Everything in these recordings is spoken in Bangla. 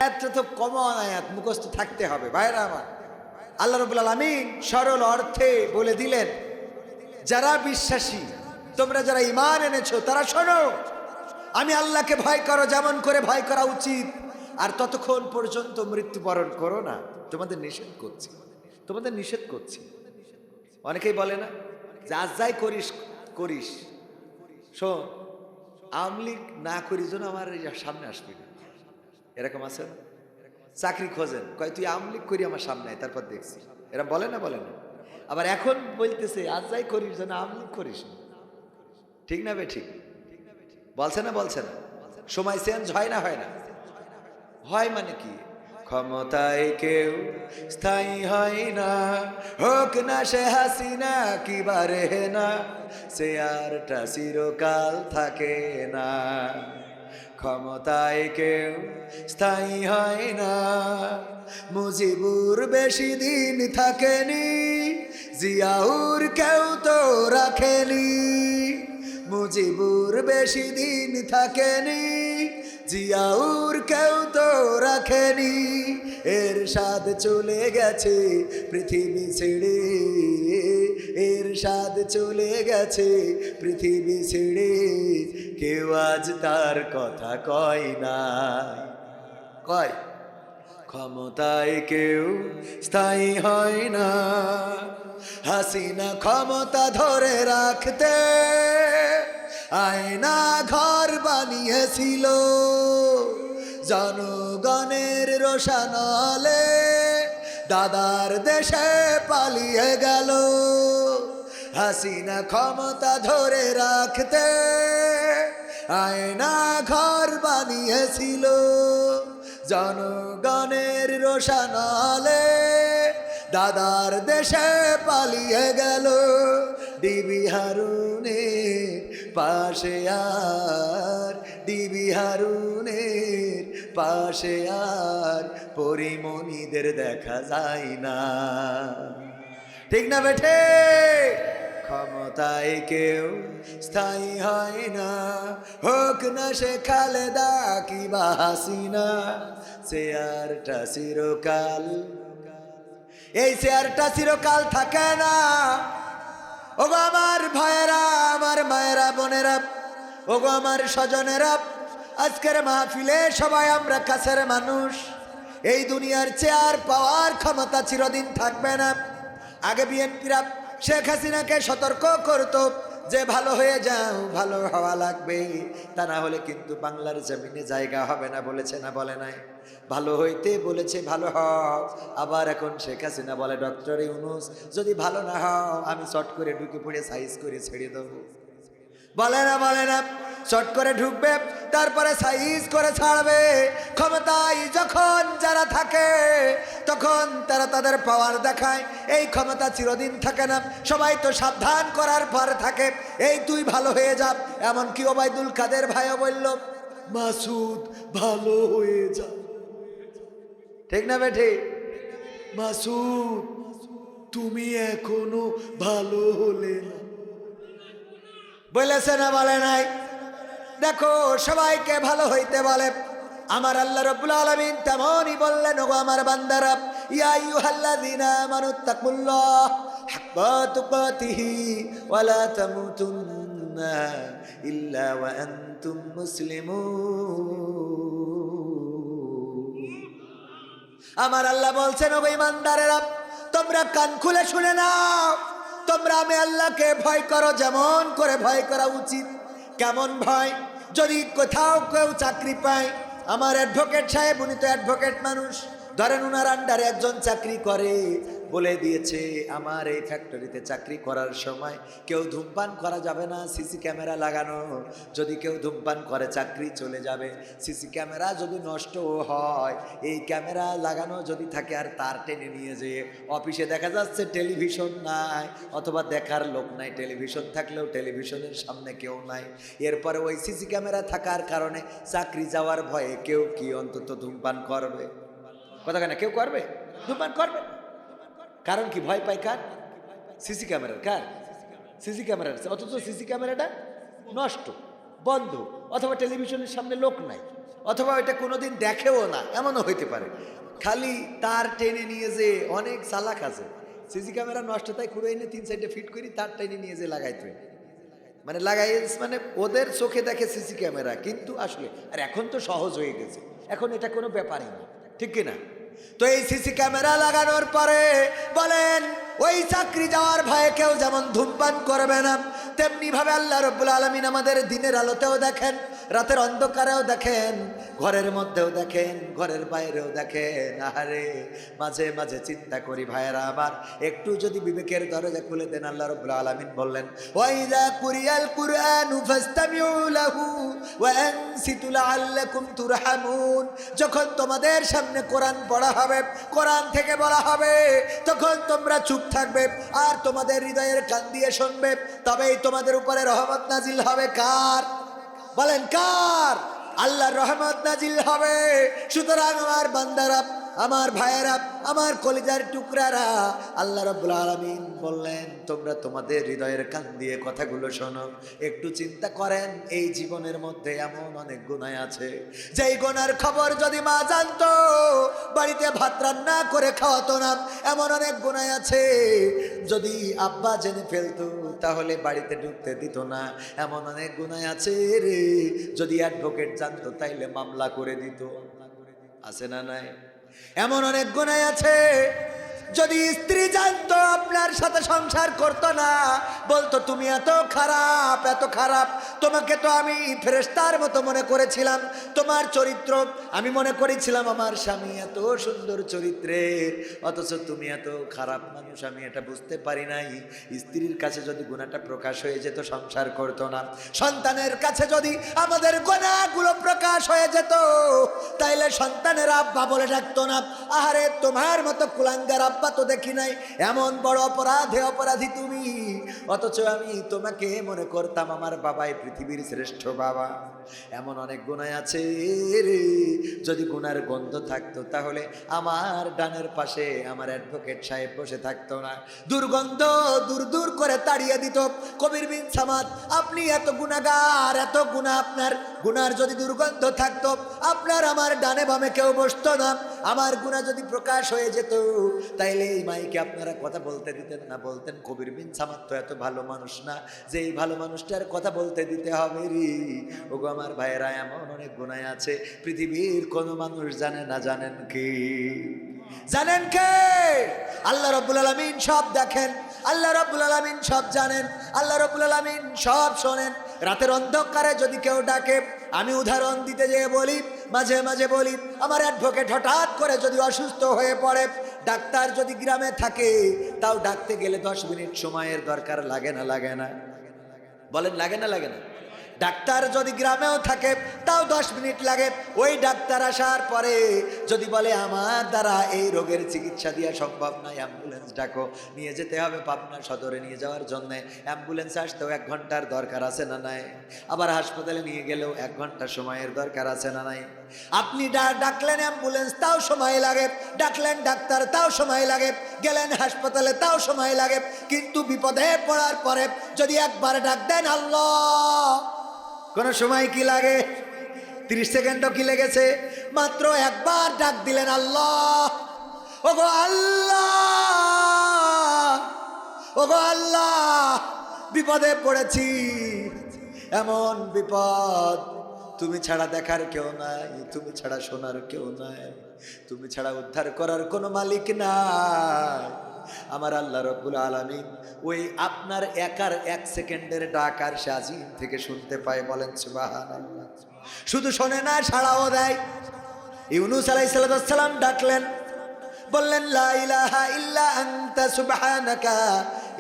একটা তো কমন আয়াত মুখস্থ থাকতে হবে ভাইরা আমার। আল্লাহ রাব্বুল আলামিন সরল অর্থে বলে দিলেন, যারা বিশ্বাসী, তোমরা যারা ঈমান এনেছো তারা শোনো, আমি আল্লাহকে ভয় করো যেমন করে ভয় করা উচিত, আর ততক্ষণ পর্যন্ত মৃত্যুবরণ করো না। তোমাদের নিষেধ করছি, তোমাদের নিষেধ করছি। অনেকেই বলে না যে আজ যাই করিস করিস, শোন আমলিক না করিস যেন আমার সামনে আসবি না, এরকম আছে না? চাকরি খোঁজেন, কয় তুই আমলিক করি আমার সামনে আয়, তারপর দেখছি, এরা বলে না বলে না? আবার এখন বলতেছে আজ যাই করিস যেন আমলিক করিস না। ঠিক না বে ঠিক? বলছে না বলছে না? সময় চেঞ্জ হয় না হয় না? হয় মানে কি? ক্ষমতায় কেউ স্থায়ী হয় না, হোক না সে হাসিনা কি বারে না, সে আরটা চিরকাল থাকে না। ক্ষমতায় কেউ স্থায়ী হয় না, মুজিবুর বেশি দিন থাকেনি, জিয়াউর কেউ তো রাখেনি। মুজিবুর বেশি দিন থাকেনি, জিয়াউর কেউ তো রাখেনি। এরশাদ চলে গেছে পৃথিবী ছেড়ে, এরশাদ চলে গেছে পৃথিবী ছেড়ে, কেউ আজ তার কথা কয় না। কয় ক্ষমতায় কেউ স্থায়ী হয় না, হাসিনা ক্ষমতা ধরে রাখতে আয়না ঘর বানিয়েছিল, জনগণের রোশানলে দাদার দেশে পালিয়ে গেল। হাসিনা ক্ষমতা ধরে রাখতে আয়না ঘর বানিয়েছিল, জনগণের রোশানলে দাদার দেশে পালিয়ে গেল। ডিবি হারুনের পাশে আর, ডিবি হারুনের পাশে আর পরিমণিদের দেখা যায় না। ঠিক না বেঠে? ক্ষমতায় কেউ স্থায়ী হয় না, হোক না সে খালেদা কিবা হাসিনা, চেয়ারটা চিরকাল, এই চেয়ারটা চিরকাল থাকে না। ওগো আমার ভাইয়েরা, আমার মায়েরা, বোনেরা, ওগো আমার স্বজনেরা, আজকের মাহফিলে সবাই আমরা কাছের মানুষ। এই দুনিয়ার চেয়ার পাওয়ার ক্ষমতা চিরদিন থাকবে না। আগে বিএনপিরা শেখ হাসিনাকে সতর্ক করতো যে ভালো হয়ে যাও, ভালো হওয়া লাগবে, তা না হলে কিন্তু বাংলার জমিনে জায়গা হবে না, বলেছে না বলে নাই? ভালো হইতে বলেছে, ভালো হও। আবার এখন শেখ হাসিনা বলে ডক্টর ইউনূস যদি ভালো না হও আমি চট করে ঢুকে পড়ে সাইজ করে ছেড়ে দেবো। বলে না বলে না? চট করে ঢুকবে তারপরে সাইজ করে ছাড়বে। ক্ষমতায় যখন যারা থাকে তখন তারা তাদের পাওয়ার দেখায়, এই ক্ষমতা চিরদিন থাকে না। সবাই তো সাবধান করার পর থাকে, এই তুই ভালো হয়ে যা। এমনকি ওবায়দুল কাদের ভাইও বলল মাসুদ ভালো হয়ে যা। ঠিক না বেঠে? মাসুদ তুমি এখনো ভালো হলে না, বলেছে না বলে নাই? দেখো সবাইকে ভালো হইতে বলে। আমার আল্লাহ রাব্বুল আলামিন তেমনই বললেন, ওগো আমার বান্দারা, ইয়া আইয়ুহাল্লাযীনা আমানুত্তাকুল্লাহ হাক্কা তুকাতিহি ওয়া লা তামুতুন্না ইল্লা ওয়া আনতুম মুসলিমুন। আমার আল্লাহ বলছেন, ওগো ঈমানদারেরা, তোমরা কান খুলে শুনে নাও, তোমরা আমি আল্লাহকে ভয় করো যেমন করে ভয় করা উচিত। কেমন ভয়? যদি কোথাও কেউ চাকরি পায়, আমার অ্যাডভোকেট সাহেব, উনি তো অ্যাডভোকেট মানুষ, ধরেন উনার আন্ডারে একজন চাকরি করে, বলে দিয়েছে আমার এই ফ্যাক্টরিতে চাকরি করার সময় কেউ ধূমপান করা যাবে না, সিসি ক্যামেরা লাগানো, যদি কেউ ধূমপান করে চাকরি চলে যাবে। সিসি ক্যামেরা যদি নষ্ট হয়, এই ক্যামেরা লাগানো যদি থাকে আর তার টেনে নিয়ে যেয়ে অফিসে দেখা যাচ্ছে টেলিভিশন নাই, অথবা দেখার লোক নাই, টেলিভিশন থাকলেও টেলিভিশনের সামনে কেউ নাই, এরপরে ওই সিসি ক্যামেরা থাকার কারণে চাকরি যাওয়ার ভয়ে কেউ কি অন্তত ধূমপান করবে? কথা কেন? কেউ করবে? ধূমপান করবে। কারণ কি? ভয় পায় কার? সিসি ক্যামেরার। কার? সিসি ক্যামেরার। অথচ সিসি ক্যামেরাটা নষ্ট, বন্ধ, অথবা টেলিভিশনের সামনে লোক নাই। অথবা ওইটা কোনোদিন দেখেও না, এমনও হইতে পারে। খালি তার টেনে নিয়ে যে অনেক চালাক আছে, সিসি ক্যামেরা নষ্ট তাই খুঁড়ে এনে 3 সাইডে ফিট করি, তার টেনে নিয়ে যে লাগাইতে মানে লাগাই, মানে ওদের চোখে দেখে সিসি ক্যামেরা, কিন্তু আসলে আর এখন তো সহজ হয়ে গেছে, এখন এটা কোনো ব্যাপারই না, ঠিক কিনা? তো এই সিসি ক্যামেরা লাগানোর পরে বলেন ওই চাকরি যাওয়ার ভয়ে কেউ যেমন ধূমপান করবে না, তেমনি ভাবে আল্লাহ রাব্বুল আলামিন আমাদের দিনের আলোতেও দেখেন, রাতের অন্ধকারেও দেখেন, ঘরের মধ্যেও দেখেন, ঘরের বাইরেও দেখেন। আরে মাঝে মাঝে চিন্তা করি ভাইয়েরা আমার, একটু যদি বিবেকের দরজা খুলে দেন, আল্লাহ রাব্বুল আলামিন বললেন ওয়াইযা কুরিয়াল কুরআনু ফাসতামিউ লাহু ওয়া আনসিতু লাআল্লাকুম তুরহামুন। যখন তোমাদের সামনে কোরআন পড়া হবে, কোরআন থেকে বলা হবে, তখন তোমরা চুপ থাকবে আর তোমাদের হৃদয়ের কান দিয়ে শুনবে, তবেই তোমাদের উপরে রহমত নাজিল হবে। কার? বলেন কার? আল্লাহর রহমত নাজিল হবে। সুতরাং আমার বান্দারা, আমার ভাইয়েরা, আমার কলিজার টুকরারা, আল্লাহ রাব্বুল আলামিন বললেন তোমরা তোমাদের হৃদয়ের কান দিয়ে কথাগুলো শোনো। একটু চিন্তা করেন, এই জীবনের মধ্যে এমন অনেক গুনাহ আছে, যেই গুনার খবর যদি মা জানতো বাড়িতে ভাত রান্না করে খাওয়াতো না। এমন অনেক গুনাহ আছে, যদি আব্বা জেনে ফেলতো তাহলে বাড়িতে ঢুকতে দিত না। এমন অনেক গুনাহ আছে রে, যদি অ্যাডভোকেট জানতো তাইলে মামলা করে দিত। আছে না নাই? এমন অনেক গুনাহ আছে, যদি স্ত্রী জানতো আপনার সাথে সংসার করতো না, বলতো তুমি এত খারাপ, এত খারাপ, তোমাকে তো আমি ফেরেশতার মতো মনে করেছিলাম, তোমার চরিত্র আমি মনে করেছিলাম আমার স্বামী এত সুন্দর চরিত্রের, অথচ তুমি এত খারাপ মানুষ, আমি এটা বুঝতে পারি নাই। স্ত্রীর কাছে যদি গুনাহটা প্রকাশ হয়ে যেত, সংসার করতো না। সন্তানের কাছে যদি আমাদের গুনাহগুলো প্রকাশ হয়ে যেত, তাইলে সন্তানের আব্বা বলে ডাকতো না। আহারে তোমার মতো কুলাঙ্গার আব্বা তো দেখি নাই, এমন বড় অপরাধী তুমি, অথচ আমি তোমাকে মনে করতাম আমার বাবাই পৃথিবীর শ্রেষ্ঠ বাবা। এমন অনেক গুনাহ আছে রে, যদি গুনার গন্ধ থাকতো তাহলে আমার ডানের পাশে আমার অ্যাডভোকেট সাহেব বসে থাকতো না, দুর্গন্ধ দূর দূর করে তাড়িয়ে দিত। কবির বিন সামাদ, আপনি এত গুনাহগার, এত গুনাহ, আপনার গুনার যদি দুর্গন্ধ থাকতো আপনার আমার ডানে বামে কেউ বসতো না। আমার গুনাহ যদি প্রকাশ হয়ে যেত তাইলে এই মাইকে আপনারা কথা বলতে দিতেন না, বলতেন কবির বিন সামাদ তো এত ভালো মানুষ না যে এই ভালো মানুষটার কথা বলতে দিতে হবে রে। ওগো আমার ভাইয়েরা, এমন অনেক গুনাহ আছে পৃথিবীর কোনো মানুষ জানে না। জানেন কি? জানেন কে? আল্লাহ রাব্বুল আলামিন সব দেখেন, আল্লাহ রাব্বুল আলামিন সব জানেন, আল্লাহ রাব্বুল আলামিন সব শোনেন। রাতের অন্ধকারে যদি কেউ ডাকে, আমি উদাহরণ দিতে যেয়ে বলি, মাঝে মাঝে বলি, আমার অ্যাডভোকেট হঠাৎ করে যদি অসুস্থ হয়ে পড়ে, ডাক্তার যদি গ্রামে থাকে, তাও ডাকতে গেলে 10 মিনিট সময়ের দরকার লাগে না? লাগে না? বলেন লাগে না? লাগে না? ডাক্তার যদি গ্রামেও থাকে তাও 10 মিনিট লাগে। ওই ডাক্তার আসার পরে যদি বলে আমার দ্বারা এই রোগের চিকিৎসা দেওয়া সম্ভব নয়, অ্যাম্বুলেন্স ডাকো, নিয়ে যেতে হবে পাবনা সদরে নিয়ে যাওয়ার জন্য, অ্যাম্বুলেন্স আসতেও 1 ঘন্টার দরকার আছে না নাই? আবার হাসপাতালে নিয়ে গেলেও 1 ঘন্টা সময়ের দরকার আছে না নাই? আপনি ডাকলেন অ্যাম্বুলেন্স, তাও সময় লাগে, ডাকলেন ডাক্তার, তাও সময় লাগে, গেলেন হাসপাতালে, তাও সময় লাগে। কিন্তু বিপদে পড়ার পরে যদি একবার ডাক দেন আল্লাহ, কোন সময় কি লাগে? 30 সেকেন্ডও কি লেগেছে? মাত্র একবার ডাক দিলেন আল্লাহ, ওগো আল্লাহ, ওগো আল্লাহ, বিপদে পড়েছি, এমন বিপদ, তুমি ছাড়া দেখার কেউ নাই, তুমি ছাড়া শোনার কেউ নাই, তুমি ছাড়া উদ্ধার করার কোনো মালিক নাই। আমার আল্লাহ রাব্বুল আলামিন ওই আপনার একার 1 সেকেন্ডের ডাক আর আজিম থেকে শুনতে পায়। বলেন সুবহানাল্লাহ। শুধু শোনে না, সাড়াও দেয়। ইউনূস আলাইহিস সালাম ডাকলেন, বললেন লা ইলাহা ইল্লা আনতা সুবহানাকা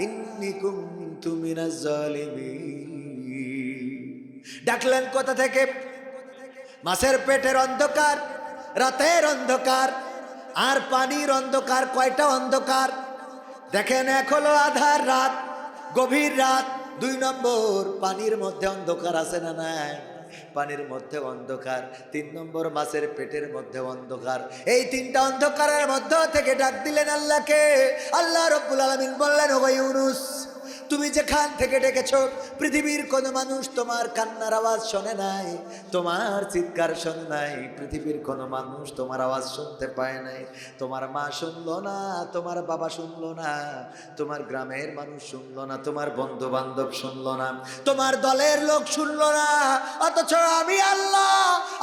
ইন্নী কুনতু মিনাজ জালিমিন। ডাকলেন কোথা থেকে? মাছের পেটের অন্ধকার, রাতের অন্ধকার আর পানির অন্ধকার। কয়টা অন্ধকার দেখেন? 1 হলো আধার রাত, গভীর রাত। 2 নম্বর পানির মধ্যে অন্ধকার আছে না নাই? পানির মধ্যে অন্ধকার। 3 নম্বর মাছের পেটের মধ্যে অন্ধকার। এই 3টা অন্ধকারের মধ্য থেকে ডাক দিলেন আল্লাহকে। আল্লাহ রাব্বুল আলামিন বললেন, ওগো ইউনূস, তুমি যেখান থেকে ডেকেছো পৃথিবীর কোনো মানুষ তোমার কান্নার আওয়াজ শোনে নাই, তোমার চিৎকার শোনে নাই, পৃথিবীর কোনো মানুষ তোমার আওয়াজ শুনতে পায় নাই। তোমার মা শুনলো না, তোমার বাবা শুনলো না, তোমার গ্রামের মানুষ শুনলো না, তোমার বন্ধু বান্ধব শুনলো না, তোমার দলের লোক শুনলো না, অথচ আমি আল্লাহ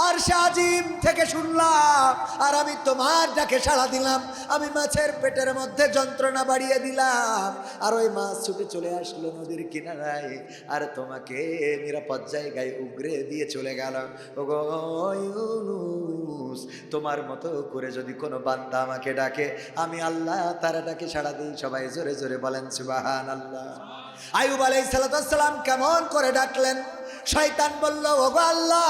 আর আজিম থেকে শুনলাম, আর আমি তোমার ডাকে সাড়া দিলাম। আমি মাছের পেটের মধ্যে যন্ত্রণা বাড়িয়ে দিলাম, আর ওই মাছ ছুটে চলে আসলো নদীর কিনারায়, আর তোমাকে নিরাপদ জায়গায় উগরে দিয়ে চলে গেল। ওগো ইউনুস, তোমার মতো করে যদি কোনো বান্দা আমাকে ডাকে, আমি আল্লাহ তার ডাকে সাড়া দিই। সবাই জোরে জোরে বলেন সুবহানাল্লাহ। আইয়ুব আলাইহিস সালাম কেমন করে ডাকলেন? শয়তান বলল, ওগো আল্লাহ,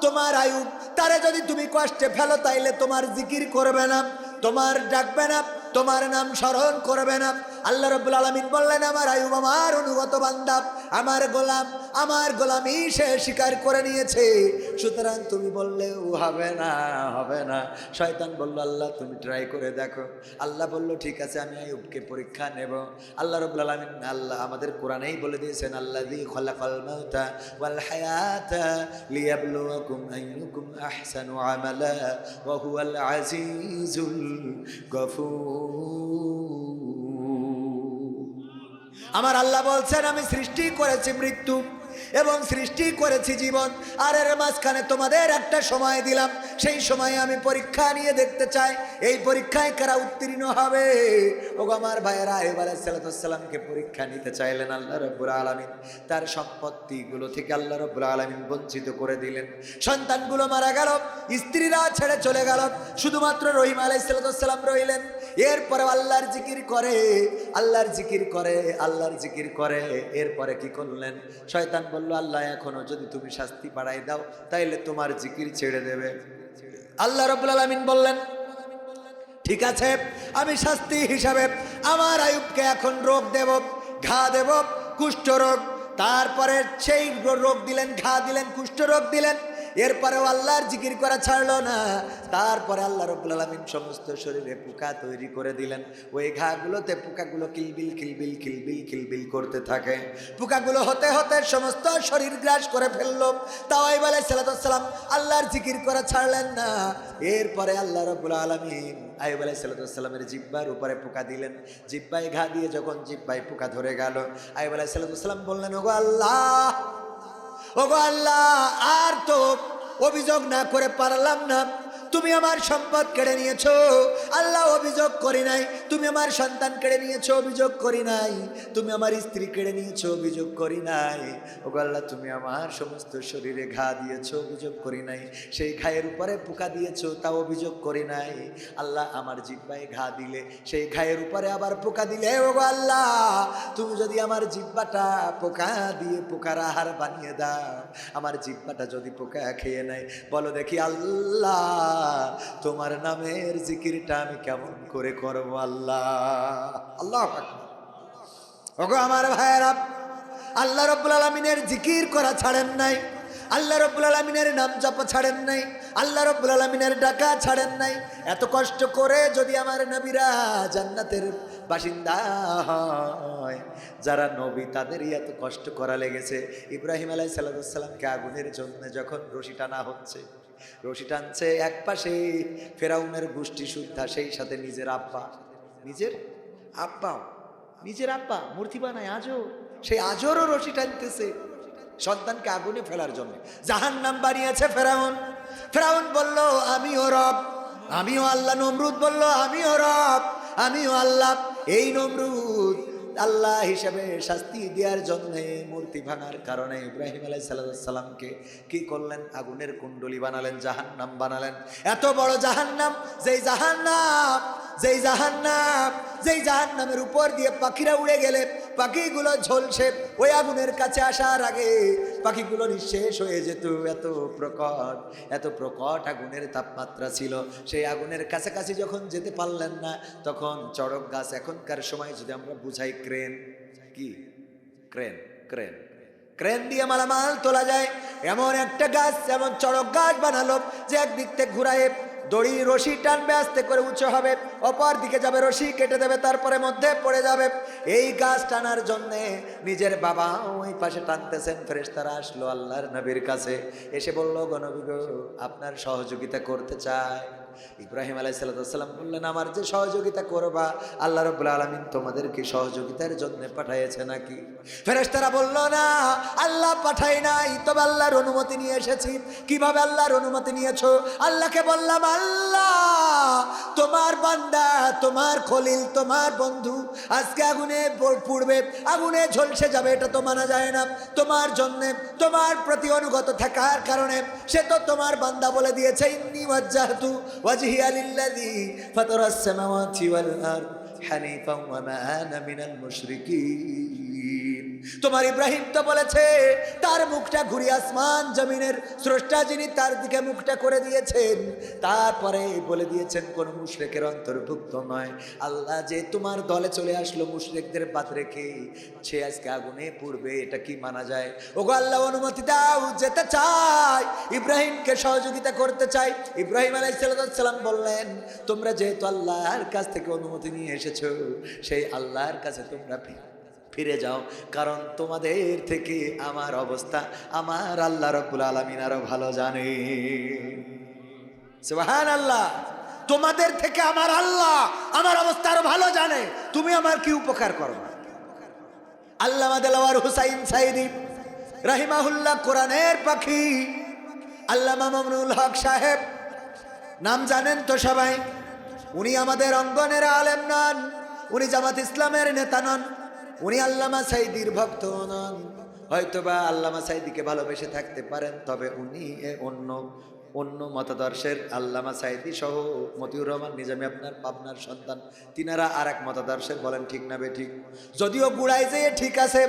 তোমার আইয়ুব তারে যদি তুমি কষ্টে ফেলো তাইলে তোমার জিকির করবে না, তোমার ডাকবে না, তোমার নাম স্মরণ করবে না। আল্লাহ রাব্বুল আলামিন বললেন, আমার আইয়ুব আমার অনুগত বান্দা, আমার গোলাম, আমার গোলামি সে স্বীকার করে নিয়েছে, সুতরাং তুমি বললেও হবে না, হবে না। শয়তান বলল, আল্লাহ তুমি ট্রাই করে দেখো। আল্লাহ বলল, ঠিক আছে, আমি আইয়ুবকে পরীক্ষা নেব। আল্লাহ রাব্বুল আলামিন, আল্লাহ আমাদের কোরআনেই বলে দিয়েছেন, আল্লাযী খালাকাল মাউতা ওয়াল হায়াতা লিয়াবলুয়াকুম আইয়ুকুম আহসানু আমালা ওয়া হুয়াল আজিজুল গফুর। আমার আল্লাহ বলছেন, আমি সৃষ্টি করেছি মৃত্যু এবং সৃষ্টি করেছি জীবন, আর এর মাঝখানে তোমাদের একটা সময় দিলাম, সেই সময়ে আমি পরীক্ষা নিয়ে দেখতে চাই এই পরীক্ষায় কারা উত্তীর্ণ হবে। ওগো আমার ভাইয়েরা, আইয়ুব আলাইহিস সালামকে পরীক্ষা নিতে চাইলেন আল্লাহ রাব্বুল আলামিন, তার সম্পত্তিগুলো থেকে আল্লাহ রাব্বুল আলামিন বঞ্চিত করে দিলেন। সন্তানগুলো মারা গেল, স্ত্রীরা ছেড়ে চলে গেল, শুধুমাত্র রহিম আলাইহিস সালাম রইলেন। এরপরে আল্লাহর জিকির করে, আল্লাহর জিকির করে, আল্লাহর জিকির করে। এরপরে কি করলেন? শয়তান বলল, আল্লাহ এখনো যদি তুমি শাস্তি বাড়াই দাও তাইলে তোমার জিকির ছেড়ে দেবে। আল্লাহ রাব্বুল আলামিন বললেন, ঠিক আছে, আমি শাস্তি হিসাবে আমার আইয়ুবকে এখন রোগ দেব, ঘা দেব, কুষ্ঠ রোগ। তারপরে সেই রোগ দিলেন, ঘা দিলেন, কুষ্ঠ রোগ দিলেন। এরপরেও আল্লাহর জিকির করা ছাড়লো না। তারপরে আল্লাহ রাব্বুল আলামিন সমস্ত শরীরে পোকা তৈরি করে দিলেন। ওই ঘাগুলোতে পোকাগুলো কিলবিল কিলবিল কিলবিল কিলবিল করতে থাকে। পোকাগুলো হতে হতে সমস্ত শরীর গ্রাস করে ফেললো। তাও আইয়ুব আলাইহিস সালাম আল্লাহর জিকির করা ছাড়লেন না। এরপরে আল্লাহ রাব্বুল আলামিন আইয়ুব আলাইহিস সালামের জিহ্বার উপরে পোকা দিলেন। জিহ্বায় ঘা দিয়ে যখন জিহ্বায় পোকা ধরে গেল, আইয়ুব আলাইহিস সালাম বললেন, ওগো আল্লাহ, ওগো আল্লাহ, আর তো অভিযোগ না করে পারলাম না, তুমি আমার সম্পদ কেড়ে নিয়েছো। আল্লাহ, অভিযোগ করি নাই। তুমি আমার সন্তান কেড়ে নিয়েছো, অভিযোগ করি নাই। তুমি আমার স্ত্রী কেড়ে নিয়েছো, অভিযোগ করি নাই। ওগো আল্লাহ, তুমি আমার সমস্ত শরীরে ঘা দিয়েছো, অভিযোগ করি নাই। সেই ঘায়ের উপরে পোকা দিয়েছো, তাও অভিযোগ করি নাই। আল্লাহ, আমার জিহ্বায় ঘা দিলে, সেই ঘায়ের উপরে আবার পোকা দিলে, ওগো আল্লাহ, তুমি যদি আমার জিহ্বাটা পোকা দিয়ে পোকার আহার বানিয়ে দাও, আমার জিহ্বাটা যদি পোকা খেয়ে নেয়, বলো দেখি আল্লাহ, তোমার নামের জিকিরটা আমি কেমন করে করবো? আল্লাহ, আল্লাহু আকবার। ওগো আমার ভাইয়েরা, আল্লাহ রাব্বুল আলামিনের জিকির করা ছাড়েন নাই, আল্লাহ রাব্বুল আলামিনের নাম জপ ছাড়েন নাই, আল্লাহ রাব্বুল আলামিনের ডাকা ছাড়েন নাই। এত কষ্ট করে যদি আমার নবীরা জান্নাতের বাসিন্দা হয়, যারা নবী তাদেরই এত কষ্ট করা লেগেছে। ইব্রাহিম আলাইহিস সালামকে আগুনের জন্য যখন রশি টানা হচ্ছে, রশি টানছে এক পাশে ফেরাউনের গোষ্ঠী সুদ্ধা, সেই সাথে নিজের আব্বা, নিজের আব্বাও, নিজের আব্বা মূর্তি বানায় আজও, সেই আজরও রশি টানতেছে সন্তানকে আগুনে ফেলার জন্য। জাহান্নাম বানিয়েছে ফেরাউন। ফেরাউন বলল, আমিও রব, আমিও আল্লাহ। নমরুদ বলল, আমিও রব, আমিও আল্লাহ। এই নমরুদ আল্লাহ হিসেবে শাস্তি দেওয়ার জন্য, মূর্তি ভাঙার কারণে ইব্রাহিম আলাইহিস সালামকে কি করলেন? আগুনের কুণ্ডলী বানালেন, জাহান্নাম বানালেন। এত বড় জাহান্নাম, যেই জাহান্নাম, যেই জাহান্নাম, যেই জাহান্নামের উপর দিয়ে পাখিরা উড়ে গেলে পাখিগুলো ঝলসে ওই আগুনের কাছে আসার আগে পাখিগুলো নিঃশেষ হয়ে যেত। এত প্রকট, এত প্রকট আগুনের তাপমাত্রা ছিল। সেই আগুনের কাছাকাছি যখন যেতে পারলেন না, তখন চড়ক গাছ, এখনকার সময় যদি আমরা বুঝাই ক্রেন, কি ক্রেন, ক্রেন, ক্রেন দিয়ে মালামাল তোলা যায়, এমন একটা গাছ, এমন চড়ক গাছ বানালো যে একদিক থেকে ঘুরায় দড়ি রশি টানবে, আস্তে করে উঁচু হবে, অপর দিকে যাবে, রশি কেটে দেবে, তারপরে মধ্যে পড়ে যাবে। এই গাছ টানার জন্য নিজের বাবা ওই পাশে টানতেছেন। ফেরেশতারা আসলো আল্লাহর নবীর কাছে, এসে বলল, গো নবী গো, আপনার সহযোগিতা করতে চায়। ইব্রাহিম আলাইহিস সালাম বললেন, আমার যে সহযোগিতা করবা, আল্লাহ রাব্বুল আলামিন তোমাদেরকে সহযোগিতার জন্য পাঠাইছে নাকি? ফেরেশতারা বলল, না, আল্লাহ পাঠাই নাই, তবে আল্লাহর অনুমতি নিয়ে এসেছি। কিভাবে আল্লাহর অনুমতি নিয়েছো? আল্লাহকে বললাম, আল্লাহ, তোমার বান্দা, তোমার খলিল, তোমার বন্ধু আজকে আগুনে পুড়বে, আগুনে ঝলসে যাবে, এটা তো মানা যায় না। তোমার জন্য, তোমার প্রতি অনুগত থাকার কারণে সে তো তোমার বান্দা বলে দিয়েছে, ইন্নী ওয়াজ্জাহতু ওয়াজহিয়া লিল্লাযী ফাতারাস সামাওয়াতি ওয়াল আরদ হানিফান ওয়া মা আনা মিনাল মুশরিকিন। তোমার ইব্রাহিম তো বলেছে, তার মুখটা ঘুরিয়ে আসমান জমিনের স্রষ্টা যিনি, তার দিকে মুখটা করে দিয়েছেন। তারপরে বলে দিয়েছেন কোন মুশরিকের অন্তর্ভুক্ত নয়। আল্লাহ যে তোমার দলে চলে আসলো মুশরিকদের বাদ রেখে, সে আজকে আগুনে পড়বে, এটা কি মানা যায়? ওগো আল্লাহ, অনুমতি দাও, যেতে চাই, ইব্রাহিমকে সহযোগিতা করতে চাই। ইব্রাহিম আলাইহিস সালাম বললেন, তোমরা যেহেতু আল্লাহর কাছ থেকে অনুমতি নিয়ে এসেছো, সেই আল্লাহর কাছে তোমরা ফিরে যাও, কারণ তোমাদের থেকে আমার অবস্থা আমার আল্লাহ রাব্বুল আলামিন আরো ভালো জানে। সুবহানাল্লাহ। তোমাদের থেকে আমার আল্লাহ আমার অবস্থা আরো ভালো জানে, তুমি আমার কি উপকার করবে? আল্লামা দেলাওয়ার হুসাইন সাইদি রাহিমাহুল্লাহ, কোরআনের পাখি, আল্লামা মামুনুল হক সাহেব, নাম জানেন তো সবাই। উনি আমাদের অঙ্গনের আলেম নন, উনি জামাত ইসলামের নেতা নন, উনি আল্লামা সাইদির ভক্ত নন। হয়তোবা আল্লামা সাইদিকে ভালোবেসে থাকতে পারেন, তবে উনি অন্য মতাদর্শের, আল্লামা সাইদি সহ মতিউর রহমান নিজামী আপনার পাবনার সন্তান, তিনারা আর এক মতাদর্শের। বলেন ঠিক না বে ঠিক? যদিও গুড়াই যে ঠিক আছে,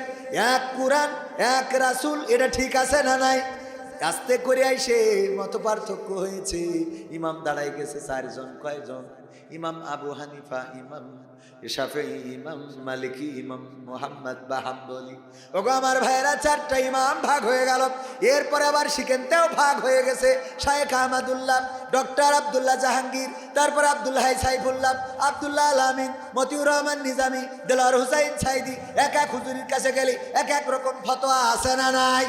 এক কুরআন এক রাসূল, এটা ঠিক আছে না নাই? আস্তে করে আইসে মত পার্থক্য হয়েছে। ইমাম দাঁড়াই গেছে চারজন, কয়জন? ইমাম আবু হানিফা, ইমাম শাফিঈ, ইমাম মালিকি, ইমাম মুহাম্মদ বা হাম্বলি। ওগো আমার ভাইয়েরা, চারটা ইমাম ভাগ হয়ে গেল। এরপরে আবার শিকেনতেও ভাগ হয়ে গেছে। শায়েখ আহমদুল্লাহ, ডক্টর আব্দুল্লাহ জাহাঙ্গীর, তারপরে আব্দুল্লাহ সাইফুল্লাহ, আব্দুল্লাহ আল আমিন, মতিউর রহমান নিজামী, দেলোয়ার হুসাইন সাইদি। এক এক হুজুরের কাছে গেলে এক এক রকম ফতোয়া, আছে না নাই?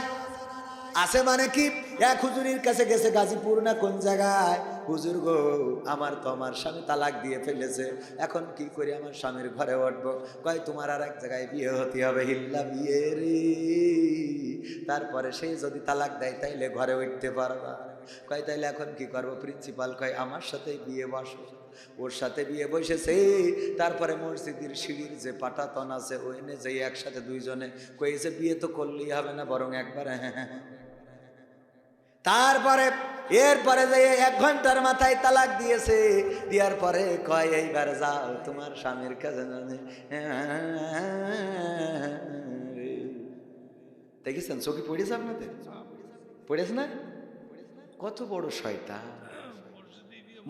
আছে মানে কি? এক হুজুরির কাছে গেছে গাজীপুর না কোন জায়গায়, হুজুর গো, আমার তো আমার স্বামী তালাক দিয়ে ফেলেছে, এখন কি করি, আমার স্বামীর ঘরে উঠবো? কয়, তোমার আর এক জায়গায় বিয়ে হতে হবে, হিল্লা বিয়ে রে। তারপরে সে যদি তালাক দেয় তাইলে ঘরে উঠতে পারবা। কয়, তাইলে এখন কি করবো? প্রিন্সিপাল কয়, আমার সাথে বিয়ে বসো। ওর সাথে বিয়ে বসেছে। তারপরে মসজিদের সিঁড়ির যে পাটাতন আছে, ওইনে যে একসাথে দুইজনে কয়েছে, বিয়ে তো করলেই হবে না, বরং একবার হ্যাঁ। তারপরে এরপরে যে 1 ঘন্টার মাথায় তালাক দিয়েছে। দেওয়ার পরে কয়, এইবার যাও তোমার স্বামীর কাছে। দেখেছেন, চোখে পড়েছে আপনাদের? পড়েছে না? কত বড় শয়তান!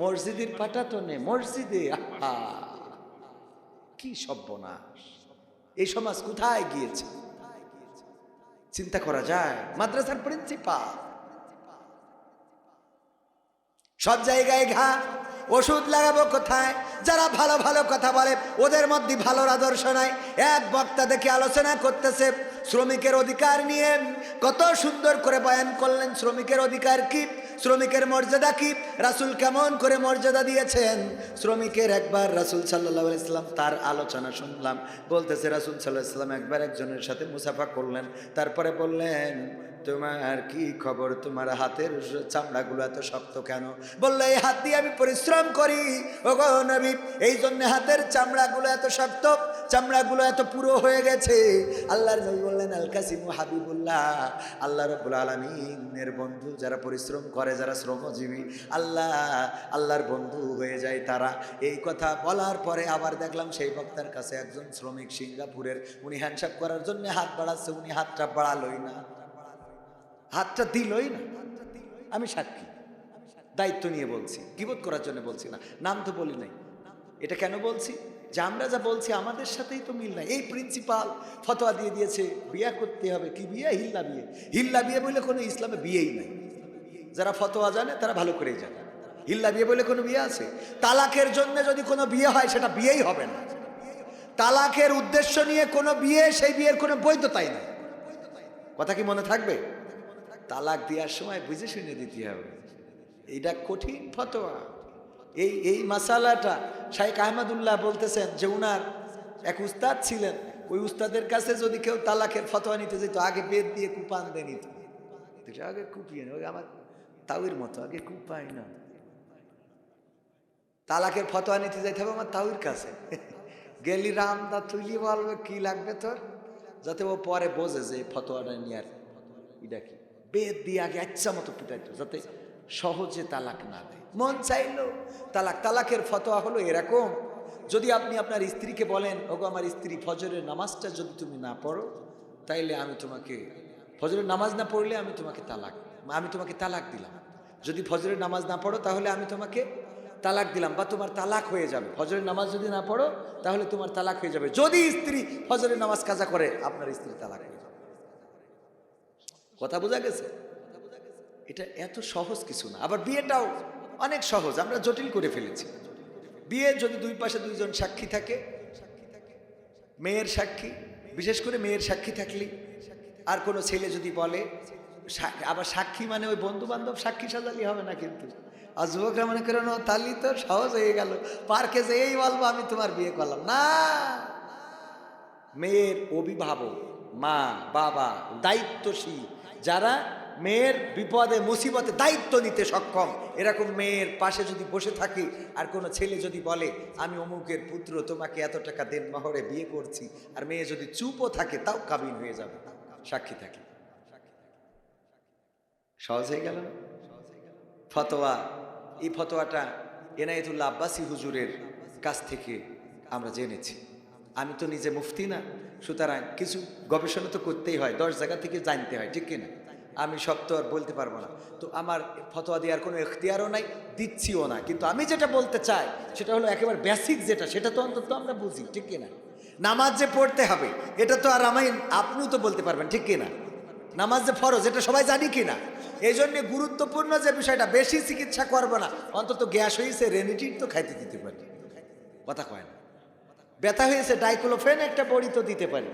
মসজিদের পাটাতনে, মসজিদে, আহা, কি সর্বনাশ! এই সমাজ কোথায় গিয়েছে চিন্তা করা যায়? মাদ্রাসার প্রিন্সিপাল, সব জায়গায় ঘা। ওষুধ লাগাবো কোথায়? যারা ভালো ভালো কথা বলে ওদের মধ্যে ভালোর আদর্শ নাই। এক বক্তা দেখে আলোচনা করতেছে শ্রমিকের অধিকার নিয়ে, কত সুন্দর করে বয়ান করলেন। শ্রমিকের অধিকার কি, শ্রমিকের মর্যাদা কি, রাসূল কেমন করে মর্যাদা দিয়েছেন শ্রমিকের। একবার রাসূল সাল্লাল্লাহু আলাইহি সাল্লাম তার আলোচনা শুনলাম। বলতেছে রাসূল সাল্লাল্লাহু আলাইহি সাল্লাম একবার একজনের সাথে মুসাফা করলেন। তারপরে বললেন, তোমার কি খবর? তোমার হাতের চামড়াগুলো এত শক্ত কেন? বললো, এই হাত দিয়ে আমি পরিশ্রম করি ওগো নবী, এই জন্য হাতের চামড়াগুলো এত শক্ত, চামড়াগুলো এত পুরো হয়ে গেছে। আল্লাহর নবী বললেন, আল কাসিমু হাবিবুল্লাহ, আল্লাহ রাব্বুল আলামিনের বন্ধু যারা পরিশ্রম করে, যারা শ্রমজীবী, আল্লাহর বন্ধু হয়ে যায় তারা। এই কথা বলার পরে আবার দেখলাম সেই বক্তার কাছে একজন শ্রমিক সিঙ্গাপুরের, উনি হ্যান্ডশেক করার জন্য হাত বাড়াচ্ছে, উনি হাতটা বাড়ালোই না, হাতটা দিলই না। আমি সাক্ষী, দায়িত্ব নিয়ে বলছি, গীবত করার জন্য বলছি না, নাম তো বলি নাই। এটা কেন বলছি? যে আমরা যা বলছি আমাদের সাথেই তো মিল নাই। এই প্রিন্সিপাল ফতোয়া দিয়ে দিয়েছে বিয়ে করতে হবে, কি বিয়ে? হিল্লা বিয়ে। হিল্লা বিয়ে বলে কোনো ইসলামে বিয়েই নাই। যারা ফতোয়া জানে তারা ভালো করেই জানে। ইল্লা বিয়ে বলে কোনো বিয়ে আছে? তালাকের জন্য যদি কোনো বিয়ে হয় সেটা বিয়েই হবে না। তালাকের উদ্দেশ্য নিয়ে কোনো বিয়ে, সেই বিয়ের কোনো বৈধতাই নাই। কথা কি মনে থাকবে? তালাক দেওয়ার সময় বুঝে শুনে দিতে হবে। এইটা কঠিন ফতোয়া। এই মাসালাটা শাইখ আহমদুল্লাহ বলতেছেন যে উনার এক উস্তাদ ছিলেন, ওই উস্তাদের কাছে যদি কেউ তালাকের ফতোয়া নিতে যেত, আগে বেদ দিয়ে কুপান দিয়ে নিত। আগে কুপিয়ে ওই আমার তাউর মতো আগে কুপাই না, তালাকের ফতোয়া নিতে যাইতে হবে আমার তাউর কাছে। গেলি রামদা তুলি বলবে কি লাগবে তোর, যাতে ও পরে বোঝে যে ফতোয়াটা নিয়ে আর এটা কি। বেদ দিয়ে আগে ইচ্ছা মতো পিটাইতো, যাতে সহজে তালাক না দেয়। মন চাইলো তালাক। তালাকের ফতোয়া হলো এরকম, যদি আপনি আপনার স্ত্রীকে বলেন, ওগো আমার স্ত্রী, ফজরের নামাজটা যদি তুমি না পড়ো তাইলে আমি তোমাকে, ফজরের নামাজ না পড়লে আমি তোমাকে তালাক দিলাম। যদি ফজরের নামাজ না পড়ো তাহলে আমি তোমাকে তালাক দিলাম, বা তোমার তালাক হয়ে যাবে। ফজরের নামাজ যদি না পড়ো তাহলে তোমার তালাক হয়ে যাবে। যদি স্ত্রী ফজরের নামাজ কাজা করে, আপনার স্ত্রী তালাক হয়ে যাবে। কথা বোঝা গেছে? এটা এত সহজ কিছু না। আবার বিয়েটাও অনেক সহজ, আমরা জটিল করে ফেলেছি। বিয়ে যদি দুই পাশে দুইজন সাক্ষী থাকে, মেয়ের সাক্ষী, বিশেষ করে মেয়ের সাক্ষী থাকলে, আর কোনো ছেলে যদি বলে, আবার সাক্ষী মানে ওই বন্ধু বান্ধব সাক্ষী সাজালি হবে না কিন্তু। আর যুবকরা মনে করেন তালি তো সহজ হয়ে গেল, পার্কে যেই বলবো আমি তোমার বিয়ে করলাম না। মেয়ের অভিভাবক, মা বাবা, দায়িত্বশীল, যারা মেয়ের বিপদে মুসিবতে দায়িত্ব নিতে সক্ষম, এরকম মেয়ের পাশে যদি বসে থাকি, আর কোনো ছেলে যদি বলে আমি অমুকের পুত্র, তোমাকে এত টাকা দেন মহরে বিয়ে করছি, আর মেয়ে যদি চুপও থাকে তাও কাবিন হয়ে যাবে সাক্ষী থাকে। সহজ হয়ে গেল না? ফতোয়া, এই ফতোয়াটা এনায়েতুল্লাহ আব্বাসী হুজুরের কাছ থেকে আমরা জেনেছি। আমি তো নিজে মুফতি না, সুতরাং কিছু গবেষণা তো করতেই হয়, 10 জায়গা থেকে জানতে হয়, ঠিক কিনা? আমি সব তো আর বলতে পারবো না, তো আমার ফতোয়া দেওয়ার কোনো এখতিয়ারও নাই, দিচ্ছিও না। কিন্তু আমি যেটা বলতে চাই সেটা হলো একেবারে বেসিক যেটা, সেটা তো অন্তত আমরা বুঝি, ঠিক কিনা? নামাজ যে পড়তে হবে এটা তো আর আপনিও তো বলতে পারবেন, ঠিক কিনা? নামাজ যে ফরজ এটা সবাই জানি কিনা? এই জন্য গুরুত্বপূর্ণ যে বিষয়টা, বেশি চিকিৎসা করবো না, অন্তত গ্যাস হয়েছে রেনিটির তো খাইতে দিতে পারি। কথা কয় না? ব্যথা হয়েছে ডাইক্লোফেন একটা বড়ি তো দিতে পারি,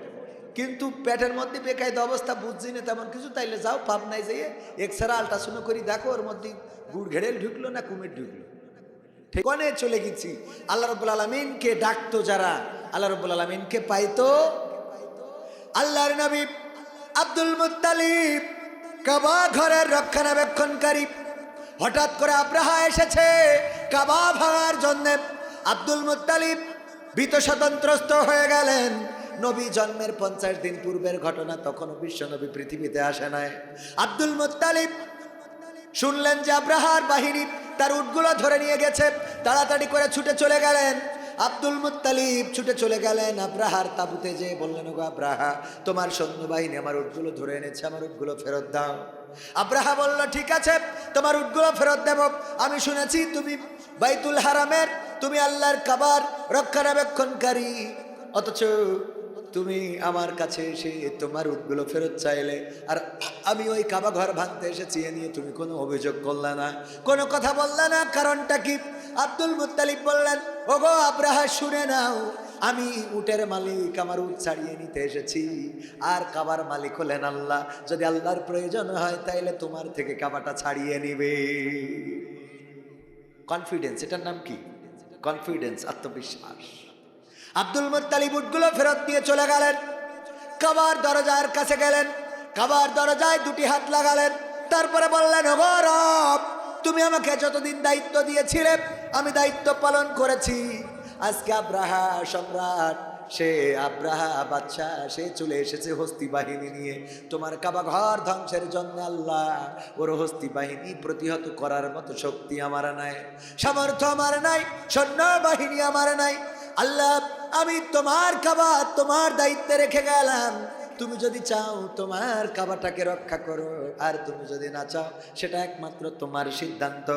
কিন্তু পেটের মধ্যে বেকায়দা অবস্থা, বুঝছি না তেমন কিছু, তাইলে যাও পাবনায় যেয়ে এক্সরে আল্ট্রাসাউন্ড করি, দেখো ওর মধ্যে গুড় ঘেড়েল ঢুকলো না কুমির ঢুকলো। ঠিক অনেক চলে গেছি। আল্লাহ রাব্বুল আলামিনকে ডাকতো যারা, আল্লাহ রাব্বুল আলামিনকে পাইতো। আল্লাহর নবী আব্দুল মুত্তালিব কাবা ঘরের রক্ষণাবেক্ষণকারী, হঠাৎ করে আব্রাহা এসেছে কাবা ভাঙার জন্যে। আব্দুল মুত্তালিব ভীত স্বতন্ত্রস্ত হয়ে গেলেন। নবী জন্মের 50 দিন পূর্বের ঘটনা, তখনও বিশ্ব নবী পৃথিবীতে আসে নাই। আব্দুল মুত্তালিব শুনলেন যে আব্রাহার বাহিনী তার উটগুলো ধরে নিয়ে গেছে, তাড়াতাড়ি করে ছুটে চলে গেলেন। আব্দুল মুত্তালিব ছুটে চলে গেলেন আব্রাহার তাঁবুতে, যেয়ে বললেন, ওগো আব্রাহা, তোমার সৈন্যবাহিনী আমার উটগুলো ধরে এনেছে, আমার উটগুলো ফেরত দাও। আব্রাহা বলল, ঠিক আছে, তোমার উটগুলো ফেরত দেব। আমি শুনেছি তুমি বাইতুল হারামের, তুমি আল্লাহর কাবার রক্ষণাবেক্ষণকারী, অথচ তুমি আমার কাছে এসে তোমার উটগুলো ফেরত চাইলে, আর আমি ওই কাবা ঘর ভাঙতে এসেছি, এ নিয়ে তুমি কোনো অভিযোগ করলে না, কোনো কথা বললে না, কারণটা কি? আব্দুল মুত্তালিব বললেন, ওগো আব্রাহা, শুনে নাও, আমি উটের মালিক, আমার উট ছাড়িয়ে নিতে এসেছি, আর কাবার মালিক হলেন আল্লাহ। যদি আল্লাহর প্রয়োজন হয় তাইলে তোমার থেকে কাবাটা ছাড়িয়ে নিবে। কনফিডেন্স, এটার নাম কি? কনফিডেন্স, আত্মবিশ্বাস। আব্দুল মুত্তালিব উটগুলো ফেরত দিয়ে চলে গেলেন, কাবার দরজার কাছে গেলেন, কাবার দরজায় 2টি হাত লাগালেন, তারপরে বললেন, ওগো রব, তুমি আমাকে যতদিন দায়িত্ব দিয়েছিলে আমি দায়িত্ব পালন করেছি। আজকে আব্রাহা সম্রাট, সে আব্রাহা বাদশাহ, সে চলে এসেছে হস্তি বাহিনী নিয়ে তোমার কাবা ঘর ধ্বংসের জন্য। আল্লাহ, ওর হস্তি বাহিনী প্রতিহত করার মতো শক্তি আমার নাই, সামর্থ্য আমার নাই, সৈন্য বাহিনী আমার নাই। আল্লাহ, আমি তোমার কাবা তোমার দায়িত্বে রেখে গেলাম, তুমি যদি চাও তোমার কাবাটাকে রক্ষা করো, আর তুমি যদি না চাও সেটা একমাত্র তোমার সিদ্ধান্ত।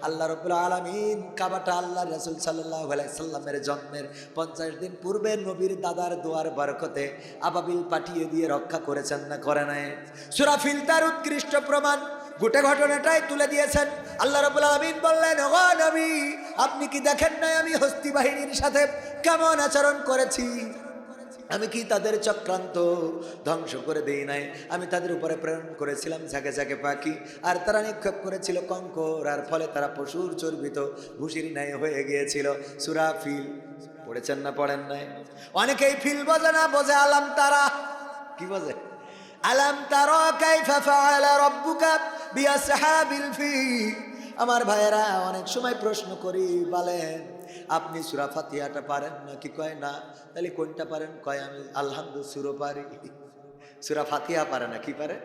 আল্লাহ রাব্বুল আলামিন কাবাটা আল্লাহ রাসূল সাল্লাল্লাহু আলাইহি সাল্লামের জন্মের 50 দিন পূর্বে নবীর দাদার দোয়ার বরকতে আবাবিল পাঠিয়ে দিয়ে রক্ষা করেছেন না করে নাই? সুরাফিল তার উৎকৃষ্ট প্রমাণ। গোটা ঘটনাটাই তুলে দিয়েছেন। আল্লাহ রাব্বুল আলামিন বললেন, ওগো নবী, আপনি কি দেখেন নাই আমি হস্তি বাহিনীর সাথে কেমন আচরণ করেছি? আমি কি তাদের চক্রান্ত ধ্বংস করে দেই নাই? আমি তাদের উপরে প্রেরণ করেছিলাম ঝাঁকে ঝাঁকে পাখি, আর তারা নিক্ষেপ করেছিল কঙ্কর, আর ফলে তারা পশুর চর্বিত ভুসির ন্যায় হয়ে গিয়েছিল। সূরা ফিল পড়েছেন না পড়েন নাই? অনেকেই ফিল বোঝে না, বোঝে আলাম তারা। কি বোঝে? আলাম তারা কাইফা ফাআলা রাব্বুকা বিআসহাবিল ফিল। আমার ভাইয়েরা, অনেক সময় প্রশ্ন করি, বলেন আপনি সূরা ফাতিহাটা পারেন নাকি? কয় না। তাহলে কোনটা পারেন? কয় আমি আলহামদু সূরা পারি। সূরা ফাতিহা পারে না, কি পারে?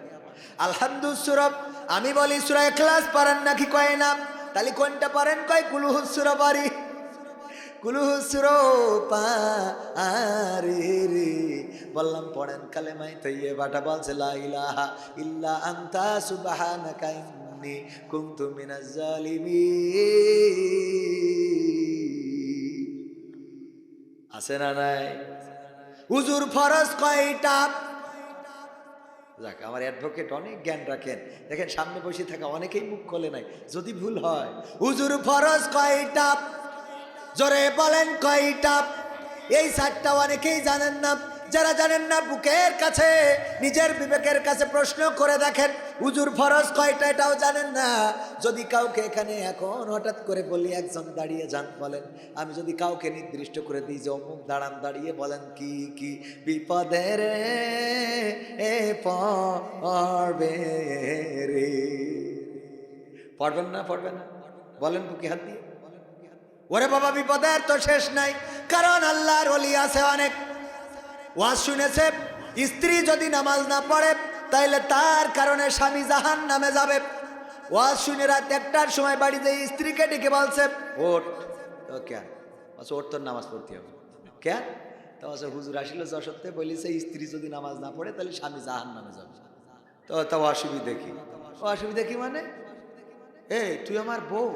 আলহামদু সূরা। আমি বলি সূরা ইখলাস পারেন নাকি? কয় না। তাহলে কোনটা পারেন? কয় কুলুহুস সূরা পারি। কুলুহুস সূরা পারি রে। বললাম পড়েন কালেমায়ে তাইয়্যিবাটা, বলছে লা ইলাহা ইল্লা আনতা সুবহানাকা ইন্নী কুনতু মিনাজ জালিমিন। আছে না নাই? হুজুর ফরজ কয়টা? যাক, আমার অ্যাডভোকেট অনেক জ্ঞান রাখেন, দেখেন সামনে বসে থাকা অনেকেই মুখ খোলে নাই, যদি ভুল হয়। হুজুর ফরজ কয়টা? জোরে বলেন কয়টা? এই 4টা অনেকেই জানেন না। যারা জানেন না, বুকের কাছে, নিজের বিবেকের কাছে প্রশ্ন করে দেখেন, হুজুর ফরজ কয়টা এটাও জানেন না। যদি কাউকে এখানে এখন হঠাৎ করে বলি একজন দাঁড়িয়ে যান বলেন, আমি যদি কাউকে নির্দিষ্ট করে দিই যে অমুক দাঁড়ান, দাঁড়িয়ে বলেন কি কি বিপদের এ পড়বে রে, পড়বেন না? পড়বেন না? বলেন বুকে হাত দিয়ে। ওরে বাবা, বিপদের তো শেষ নাই, কারণ আল্লাহর ওলি আছে অনেক। ওয়াজ শুনেছে, স্ত্রী যদি নামাজ না পড়ে তাইলে তার কারণে স্বামী জাহান্নামে যাবে। ওয়াজ শুনে রাত 1টার সময় বাড়িতে স্ত্রীকে ডেকে বলছে, ওঠ। তো কেন? আচ্ছা, ওর তোর নামাজ পড়তে হবে। কেন? তো আচ্ছা, হুজুর আসলে যশোরতে বলিছে স্ত্রী যদি নামাজ না পড়ে তাহলে স্বামী জাহান্নামে যাবে। তো তাও অসুবিধা কি? অসুবিধা কি মানে? এই তুই আমার বউ,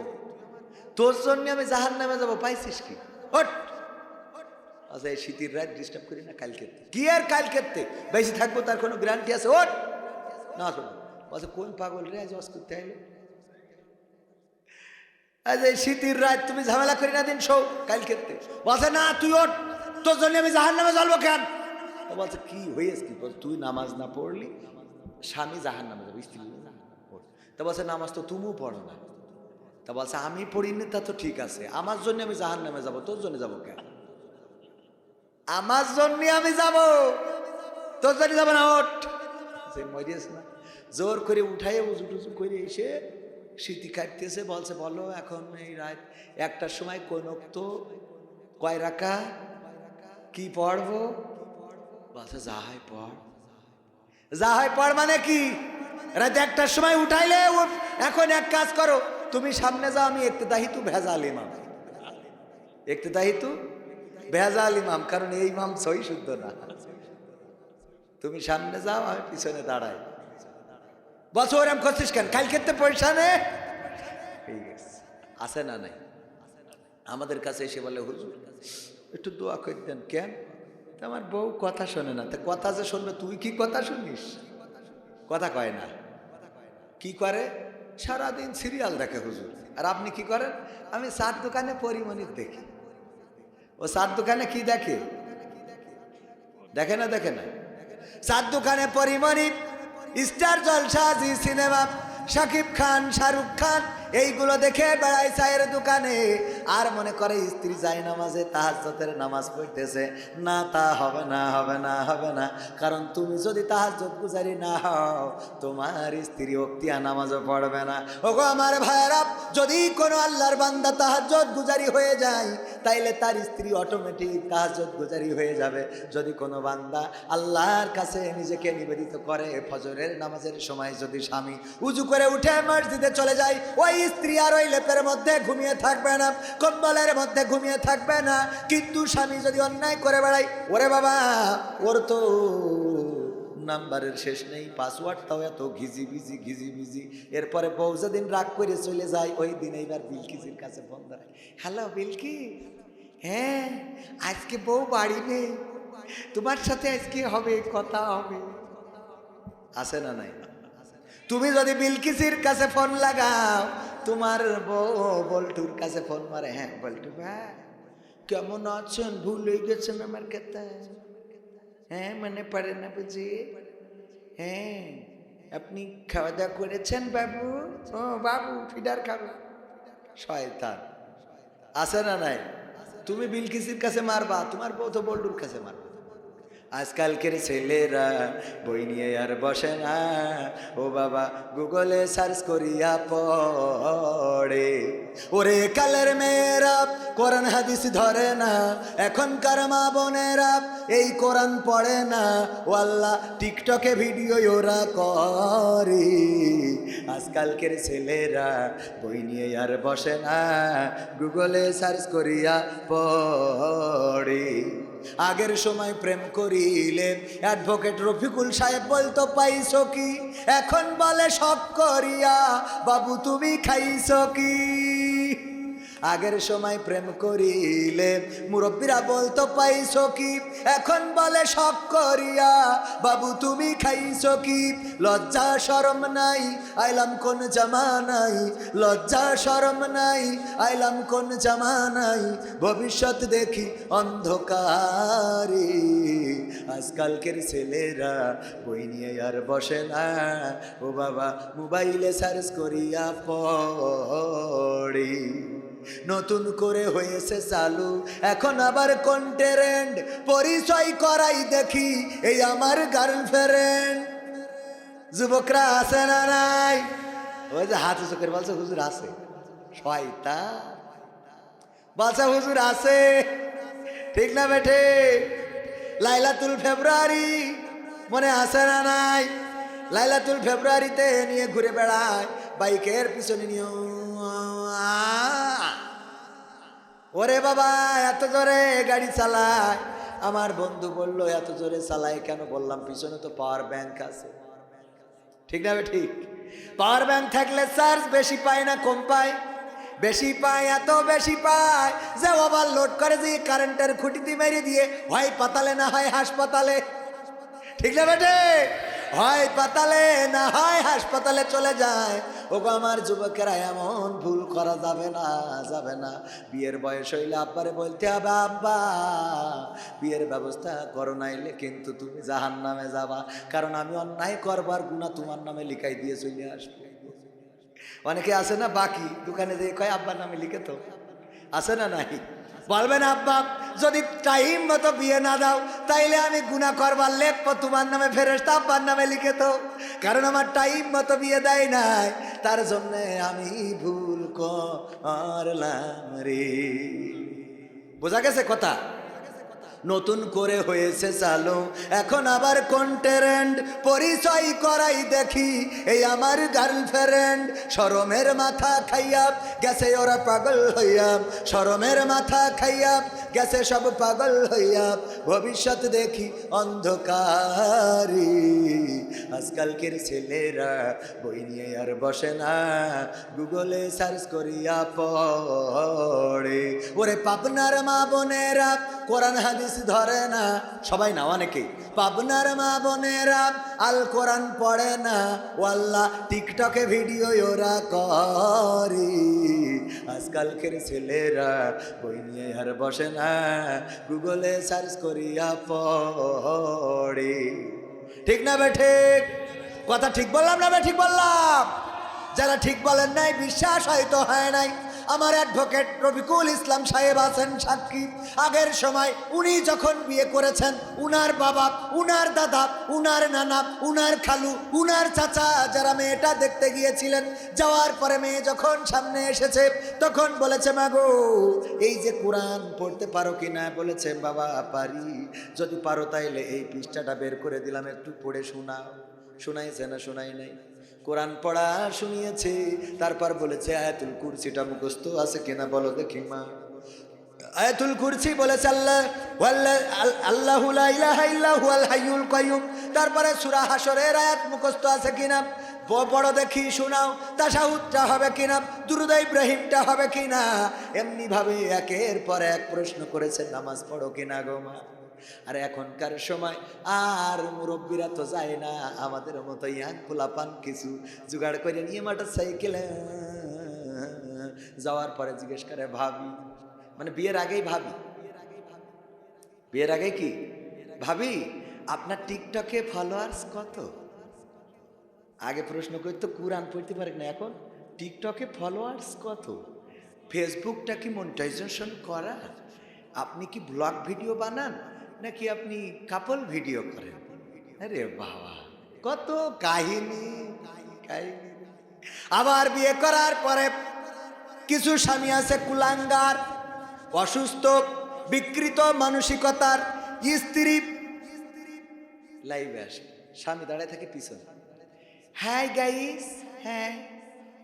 তোর জন্য আমি জাহান্নামে যাবো, পাইছিস কি? ওঠ। আচ্ছা, এই শীতের রাত ডিস্টার্ব করি না, কালকে কি আর কালকে বেশি থাকবো তার কোনো গ্যারান্টি আছে? ওঠ না। আচ্ছা, কোন পাগল রে আজ ওয়াজ করতে আইলো? আজ এই শীতের রাত তুমি ঝামেলা করি না, দিন শো কালকে। বলছে না, তুই ওঠ, তোর জন্য আমি জাহান্নামে জ্বলবো কেন? তো বলছে কি হয়েছে কি? তুই নামাজ না পড়লি স্বামী জাহান্নামে যাবে, স্ত্রী। তা বলছে নামাজ তো তুমিও পড়ো না। তা বলছে আমি পড়িনি, তা তো ঠিক আছে, আমার জন্য আমি জাহান্নামে যাবো, তোর জন্য যাবো কেন? আমার জন্য আমি যাব, তোর জন্য যাবো না। ওঠ। মরিয়াস না, জোর করে উঠাই উজু টুজু করে এসে স্মৃতি কাটতেছে। বলছে বলো এখন এই রাত 1টার সময় কোন তো কয় রাকাত কি পড়বো? বলছে যা হয় পড়। যা হয় পড় মানে কি? রাত 1টার সময় উঠাইলে এখন এক কাজ করো, তুমি সামনে যাও, আমি ইক্তেদাহিতু ভেজাল ইমাম। ইক্তেদাহিতু ভেজাল ইমাম, কারণ এই ইমাম সহি শুদ্ধ না। তুমি সামনে যাও, আমি পিছনে দাঁড়াই। বলছো ওরম করছিস কেন? কাল ক্ষেত্রে পয়সা নে। ঠিক আছে, আছে না নাই? আমাদের কাছে এসে বলে হুজুর একটু দোয়া করে দেন। কেন? আমার বউ কথা শোনে না। তা কথা যে শুনবে, তুই কি কথা শুনিস? কথা কয় না। কি করে? সারাদিন সিরিয়াল দেখে হুজুর। আর আপনি কি করেন? আমি চার দোকানে পরিমণির দেখি। ও চার দোকানে কি দেখে? দেখে না? দেখে না? চার দোকানে পরিমণি, স্টার জলসা, জি সিনেমা, শাকিব খান, শাহরুখ খান, এইগুলো দেখে বেড়াই চায়ের দোকানে। আর মনে করে স্ত্রী যায় নামাজে, তাহাজ্জুদের নামাজ পড়তেছে। না, তা হবে না, হবে না, হবে না। কারণ তুমি যদি তাহাজ্জুদ গুজারি না হও, তোমার স্ত্রী ওক্তিয়া নামাজও পড়বে না। ওগো আমার ভাইরা, যদি কোনো আল্লাহর বান্দা তাহাজ্জুদ গুজারি হয়ে যায়, তাইলে তার স্ত্রী অটোমেটিক তাহাজ্জুদ গুজারি হয়ে যাবে। যদি কোনো বান্দা আল্লাহর কাছে নিজেকে নিবেদিত করে, ফজরের নামাজের সময় যদি স্বামী উজু করে উঠে মসজিদে চলে যায়, ওই স্ত্রী আর ওই লেপের মধ্যে ঘুমিয়ে থাকবে না, কম্বলের মধ্যে ঘুমিয়ে থাকবে না। কিন্তু স্বামী যদি অন্যায় করে বেড়ায়, ওরে বাবা, ওর তো নাম্বারের শেষ নেই, পাসওয়ার্ডটাও এত ঘিজি বিজি। এরপরে বউ যেদিন রাগ করে চলে যায়, ওই দিন এইবার বিলকিসের কাছে ফোন ধরে, হ্যালো বিলকি, হ্যাঁ আজকে বউ বাড়ি নেই, তোমার সাথে আজকে হবে, কথা হবে। আছে না নাই? তুমি যদি বিলকিসির কাছে ফোন লাগাও, তোমার বউ বল্টুর কাছে ফোন মারে, হ্যাঁ বল্টু ভাই কেমন আছেন, ভুলে গেছেন আমার কথা, হ্যাঁ মনে পড়ে না বুঝি, হ্যাঁ আপনি খাওয়া দাওয়া করেছেন বাবু, ও বাবু ফিডার খাবো। শয়তান আছে না নাই? তুমি বিলকিসির কাছে মারবা, তোমার বউ তো বল্টুর কাছে মারবা। আজকালকের ছেলেরা বই নিয়ে আর বসে না, ও বাবা গুগলে সার্চ করিয়া পড়ে। ওরে কালের মেয়েরা কোরআন হাদিস ধরে না, এখনকার মা বোনেরা এই কোরআন পড়ে না, ও আল্লাহ টিকটকে ভিডিও ওরা করে। আজকালকের ছেলেরা বই নিয়ে আর বসে না, গুগলে সার্চ করিয়া পড়ে। আগের সময় প্রেম করিলে অ্যাডভোকেট রফিকুল সাহেব বলতো পাইছো কি, এখন বলে শখ করিয়া বাবু তুমি খাইছো কি। আগের সময় প্রেম করিলে মুরব্বীরা বলতো পাইছো কি, এখন বলে শখ করিয়া বাবু তুমি খাইছো কি। লজ্জা শরম নাই আইলাম কোন জামানাই, লজ্জা শরম নাই আইলাম কোন জামানাই, ভবিষ্যৎ দেখি অন্ধকারে। আজকালকের ছেলেরা বই নিয়ে আর বসে না, ও বাবা মোবাইলে সার্চ করিয়া পড়ে। নতুন করে হয়েছে চালু এখন আবার কন্টেন্ট, পরিচয় করাই দেখি এই আমার গার্লফ্রেন্ড। যুবকরা আছে না নাই? ওই যে হাতে চোখের বলছে হুজুর আছে, শয়তান বলছে হুজুর আছে, ঠিক না বেঠে? লাইলাতুল ফেব্রুয়ারি মনে আছে না নাই? লাইলাতুল ফেব্রুয়ারিতে নিয়ে ঘুরে বেড়ায় বাইকের পিছনে নিয়ে। ওরে বাবা এত জোরে গাড়ি চালায়, আমার বন্ধু বলল এত জোরে চালায় কেন? বললাম পিছনে তো পাওয়ার ব্যাংক আছে, ঠিক না ঠিক? পাওয়ার ব্যাংক থাকলে চার্জ বেশি পায় না কম পায়? বেশি পায়, এত বেশি পায় যে ওভার লোড করে যে কারেন্টের খুঁটিতে মেরে দিয়ে হয় পাতালে না হয় হাসপাতালে, ঠিক না বেটে? হয় পাতালে না হয় হাসপাতালে চলে যায়। ওগো আমার যুবকেরা এমন ভুল করা যাবে না, যাবে না। বিয়ের বয়স হইলে আব্বারে বলতে হবে আব্বা বিয়ের ব্যবস্থা করো, নাইলে কিন্তু তুমি জাহান্নামে যাবা, কারণ আমি অন্যায় করবার গুনাহ তোমার নামে লিখাই দিয়ে চলে আসবো। অনেকে আছে না বাকি দোকানে যে কয় আব্বার নামে লিখে, তো আছে না নাই? বলবেন আব্বা যদি টাইম মতো বিয়ে না দাও তাইলে আমি গুনাহ করবার লেখবো তোমার নামে, ফেরেশতা আব্বার নামে লিখে তো, কারণ আমার টাইম মতো বিয়ে দেয় নাই, তার জন্য আমি ভুল করলাম রে। বোঝা গেছে কথা? নতুন করে হয়েছে চালু এখন আবার কন্টেন্ট, পরিচয় করাই দেখি এই আমার গার্লফ্রেন্ড। শরমের মাথা খাইয়া গেছে ওরা পাগল হইয়া, শরমের মাথা খাইয়া গেছে সব পাগল হইয়া, ভবিষ্যৎ দেখি অন্ধকারে। আজকালকের ছেলেরা বই নিয়ে আর বসে না, গুগলে সার্চ করিয়া পড়ে। ওরে পাবনার মা বোনেরা কোরআন হাদিস ধরে না, সবাই না অনেকে। পাবনার মা বোনেরা আল কোরআন পড়ে না, ও আল্লাহ টিকটকে ভিডিও ওরা করে। আজকালকের ছেলেরা বই নিয়ে আর বসে না, গুগলে সার্চ করিয়া পড়ে। ঠিক না বে ঠিক? কথা ঠিক বললাম না বে ঠিক বললাম? যারা ঠিক বলেন নাই বিশ্বাস হয়তো হয় নাই। আমার অ্যাডভোকেট রফিকুল ইসলাম সাহেব আছেন সাক্ষী। আগের সময় উনি যখন বিয়ে করেছেন, উনার বাবা, উনার দাদা, উনার নানা, উনার খালু, উনার চাচা যারা মেয়েটা দেখতে গিয়েছিলেন, যাওয়ার পরে মেয়ে যখন সামনে এসেছে তখন বলেছে মাগো এই যে কোরআন পড়তে পারো কিনা? বলেছে বাবা পারি, যদি পারো তাইলে এই পৃষ্ঠাটা বের করে দিলাম, একটু পড়ে শোনাও। শোনাইছে না শোনাই নাই? কোরআন পড়া শুনিয়েছে, তারপর বলেছে আয়াতুল কুরসিটা মুখস্থ আছে কিনা বলো দেখি মা। আয়াতুল কুরসি বলেছে আল্লাহু লা ইলাহা ইল্লা হুয়াল হাইয়ুল কাইয়ুম, তারপরে সূরা হাশরের আয়াত মুখস্থ আছে কিনা বড় দেখি শোনাও। তাশাহুদটা হবে কিনা, দুরূদ ইব্রাহিমটা হবে কিনা, এমনি ভাবে একের পর এক প্রশ্ন করেছে নামাজ পড়ো কিনা গো মা। আর এখনকার সময় আর মুরব্বীরা তো যায় না, আমাদের মতো ইয়াং পোলাপান কিছু জোগাড় করে নিয়ে মোটর সাইকেলে যাওয়ার পরে জিজ্ঞেস করে ভাবি, মানে বিয়ের আগেই ভাবি, বিয়ের আগে কি ভাবি আপনার টিকটকে ফলোয়ার্স কত? আগে প্রশ্ন করতো কোরআন পড়তে পারে না, এখন টিকটকে ফলোয়ার্স কত? ফেসবুকটা কি মনিটাইজেশন করা? আপনি কি ব্লগ ভিডিও বানান নাকি আপনি কাপল ভিডিও করেন? আরে বাবা, কত কাহিনী কাহিনী। আবার বিয়ে করার পরে কিছু স্বামী আছে কুলাঙ্গার, অসুস্থ, বিকৃত মানসিকতার। স্ত্রী লাইভে আসে, স্বামী দাঁড়ায় থাকে পিছনে, হাই গাইস, হ্যাঁ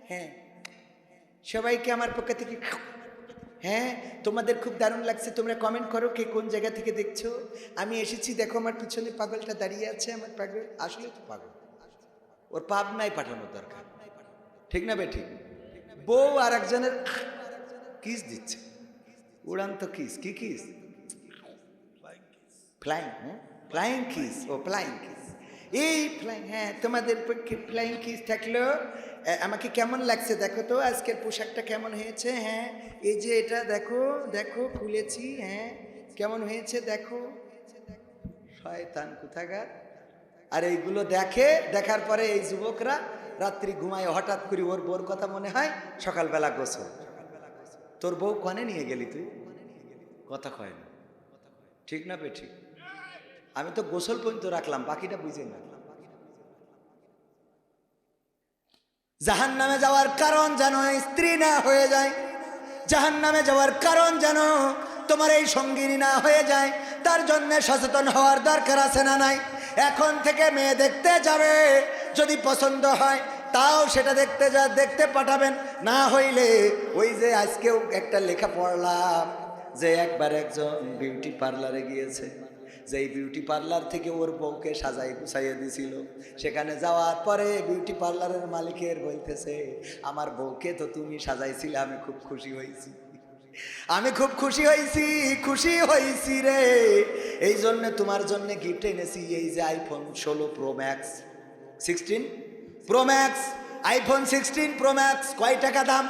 হ্যাঁ সবাইকে আমার পক্ষ থেকে, হ্যাঁ তোমাদের খুব দারুণ লাগছে, তোমরা কমেন্ট করো কে কোন জায়গা থেকে দেখছো। আমি এসেছি, দেখো আমার পিছনে পাগলটা দাঁড়িয়ে আছে, আমার পাগল আসলে তো পাগল, ওর পাবনায় পাঠানোর দরকার, ঠিক না বেঠিক? বউ আর একজনের কিস দিচ্ছে, উড়ান্ত কিস, কি কিস? ফ্লাইং, ফ্লাইং কিস, ও ফ্লাইং কিস, এই ফ্লাইং, হ্যাঁ তোমাদের পক্ষে ফ্লাইং কিস থাকলো। আমাকে কেমন লাগছে দেখো তো, আজকের পোশাকটা কেমন হয়েছে, হ্যাঁ এই যে এটা দেখো দেখো খুলেছি, হ্যাঁ কেমন হয়েছে দেখো। শয়তান কোথাকার। আর এইগুলো দেখে, দেখার পরে এই যুবকরা রাত্রি ঘুমায়, হঠাৎ করে ওর বউর কথা মনে হয়, সকালবেলা গোসল। তোর বউ কনে নিয়ে গেলি তুই? কথা কয় না, ঠিক না বে ঠিক? আমি তো গোসল পর্যন্ত রাখলাম, বাকিটা বুঝে না। জাহান্নামে যাওয়ার কারণ যেন স্ত্রী না হয়ে যায়, জাহান্নামে যাওয়ার কারণ যেন তোমার এই সঙ্গিনী না হয়ে যায়, তার জন্য সচেতন হওয়ার দরকার আছে না নাই? এখন থেকে মেয়ে দেখতে যাবে, যদি পছন্দ হয় তাও সেটা দেখতে পাঠাবেন, না হইলে ওই যে আজকেও একটা লেখা পড়লাম যে একবার একজন বিউটি পার্লারে গিয়েছে, যেই বিউটি পার্লার থেকে ওর বউকে সাজাই গুছাইয়ে দিছিল, সেখানে যাওয়ার পরে বিউটি পার্লারের মালিকের বলতেছে, আমার বউকে তো তুমি সাজাইছিলে, আমি খুব খুশি হয়েছি, আমি খুব খুশি হয়েছি, খুশি হয়েছি রে, এই জন্য তোমার জন্য গিফট এনেছি, এই যে iPhone 16 pro max, 16 pro max, iPhone 16 pro max. কয় টাকা দাম?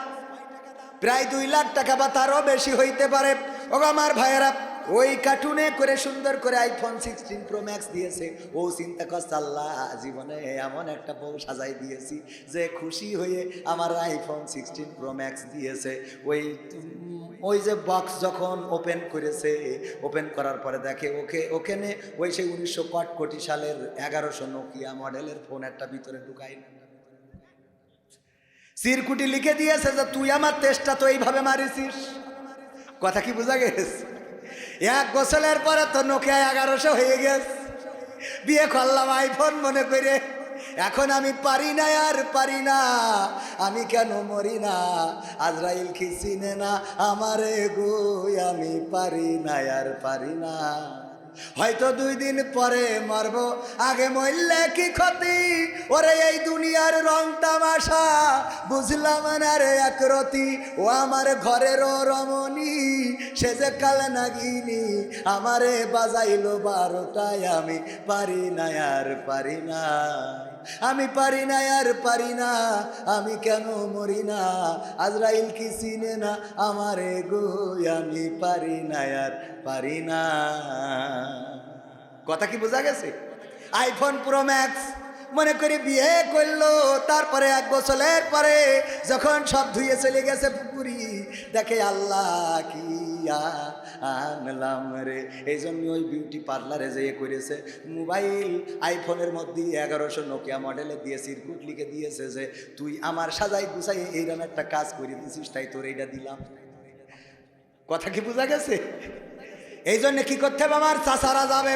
প্রায় 2 লাখ টাকা বা তারও বেশি হইতে পারে। ও আমার ভাইয়েরা, ওই কার্টুনে করে সুন্দর করে আইফোন 16 প্রো ম্যাক্স দিয়েছে, ও চিন্তা করছে আল্লাহ জীবনে এমন একটা বউ সাজাই দিয়েছি যে খুশি হয়ে আমার আইফোন 16 প্রো ম্যাক্স দিয়েছে। ওই যে বক্স যখন ওপেন করেছে, ওপেন করার পরে দেখে ওখানে ওই সেই 1900 কোটি সালের 1100 নোকিয়া মডেলের ফোন একটা ভিতরে ঢুকাই, চিরকুটি লিখে দিয়েছে যে তুই আমার তেষ্টা তো এইভাবে মারিছিস। কথা কি বোঝা গেছে? এক গোসলের পরে তো নোকিয়া 1100 হয়ে গেছে, বিয়ে করলাম আইফোন মনে করে, এখন আমি পারি না আর পারি না, আমি কেন মরি না, আজরাইল কি চিনে না আমারে গো, আমি পারি না আর পারি না, হয়তো 2 দিন পরে মরব, আগে মরলে কি ক্ষতি, ওরে এই দুনিয়ার রং তামাশা বুঝলাম না রে একরতি, ও আমার ঘরেরও রমণী সে যে কাল নাগিনী, আমারে বাজাইলো 12টায়, আমি পারি না আর পারি না, আমি পারি না আর পারি না, আমি কেন মরি না, আজরাইল কি চিনে না আমারে গো, আমি পারি না আর পারি না। কথা কি বোঝা গেছে? আইফোন প্রো ম্যাক্স মনে করে বিয়ে করলো, তারপরে 1 বছরের পরে যখন সব ধুয়ে চলে গেছে পুকুরি, দেখে আল্লাহ কি আনলাম রে। এই জন্য ওই বিউটি পার্লারে যেয়ে করেছে, মোবাইল আইফোনের মধ্যে 1100 নোকিয়া মডেলে দিয়ে চিরকুট লিখে দিয়েছে যে তুই আমার সাজাই গুছাই এইরকম একটা কাজ করে দিছিস, তাই তোর এইটা দিলাম। কথা কি বোঝা গেছে? এই জন্য কি করতে হবে, আমার চাচারা যাবে,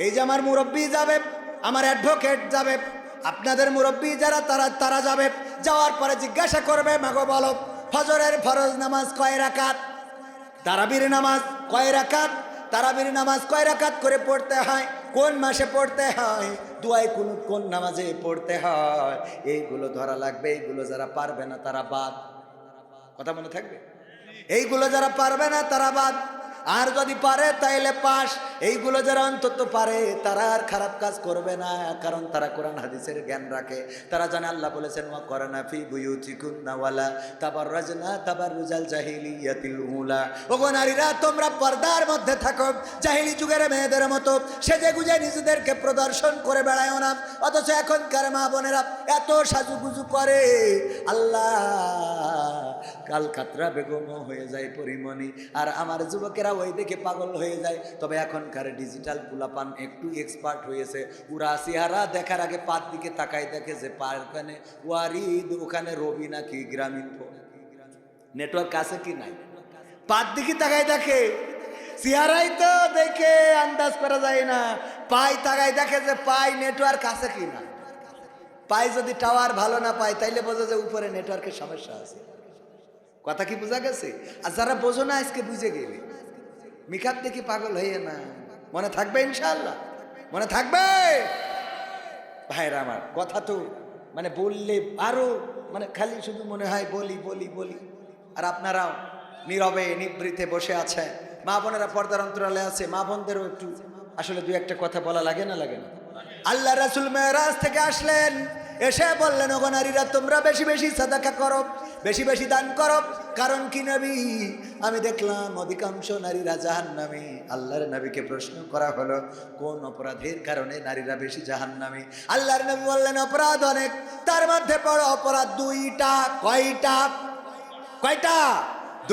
এই যে আমার মুরব্বী যাবে, আমার অ্যাডভোকেট যাবে, আপনাদের মুরব্বী যারা তারা যাবে, যাওয়ার পরে জিজ্ঞাসা করবে, মাগো বলো ফজরের ফরজ নামাজ কয় রাকাত, তারাবির নামাজ কয় রাকাত, তারাবির নামাজ কয় রাকাত করে পড়তে হয়, কোন মাসে পড়তে হয়, দুয়ায় কোন নামাজে পড়তে হয়, এইগুলো ধরা লাগবে। এইগুলো যারা পারবে না তারা বাদ। কথা মনে থাকবে? এইগুলো যারা পারবে না তারা বাদ। আর যদি পারে তাইলে পাস। এইগুলো যারা অন্তত পারে তারা আর খারাপ কাজ করবে না, কারণ তারা কোরআন হাদিসের জ্ঞান রাখে। তারা জানে আল্লাহ বলেছেন ওয়া করনা ফি বুয়ুতিকুন্না ওয়ালা তাবাররাজনা তাবাররুজাল জাহিলিয়াতিল উলা। ওগো নারীরা, তোমরা পর্দার মধ্যে থাকো, জাহিলি যুগের মেয়েদের মতো সেজে গুজে নিজেদেরকে প্রদর্শন করে বেড়ায়ও না। অথচ এখনকার মা বোনেরা এত সাজুগুজু করে, আল্লাহ কাল কাতরা বেগমও হয়ে যায় পরিমণি, আর আমার যুবকেরা ওই দেখে পাগল হয়ে যায়। তবে এখনকার ডিজিটাল পোলাপান একটু এক্সপার্ট হয়েছে, ওরা চেহারা দেখার আগে পার দিকে তাকায় দেখে যে পার ওখানে ওয়ারিদ, ওখানে রবি নাকি গ্রামীণ নেটওয়ার্ক আছে কি নাই, পার দিকে তাকায় দেখে। চেহারাই তো দেখে আন্দাজ করা যায় না, পাই তাকায় দেখে যে পাই নেটওয়ার্ক আছে কি না। পাই যদি টাওয়ার ভালো না পায় তাইলে বোঝা যায় উপরে নেটওয়ার্কের সমস্যা আছে। কথা কি বোঝা গেছে? আর যারা বোঝো না আজকে বুঝে গেলে, মিকাপ দেখি পাগল হয়ে না। মনে থাকবে ইনশাআল্লাহ, মনে থাকবে ভাইরা আমার। কথা তো মানে বললে আরো মানে খালি শুধু মনে হয় বলি বলি বলি, আর আপনারাও নীরবে নিভৃতে বসে আছেন। মা বোনেরা পর্দার অন্তরালে আছে, মা বোনদেরও একটু আসলে দুই একটা কথা বলা লাগে না, লাগে না? আল্লাহ রাসূল মেরাজ থেকে আসলেন, এসে বললেন ওগো নারীরা, তোমরা বেশি বেশি সাদাকা করো, বেশি বেশি দান করো। কারণ কি নবী, আমি দেখলাম অধিকাংশ নারীরা জাহান্নামী। আল্লাহর নবীকে প্রশ্ন করা হলো কোন অপরাধের কারণে নারীরা বেশি জাহান্নামী? আল্লাহর নবী বললেন অপরাধ অনেক, তার মধ্যে বড় অপরাধ দুইটা। কয়টা? কয়টা?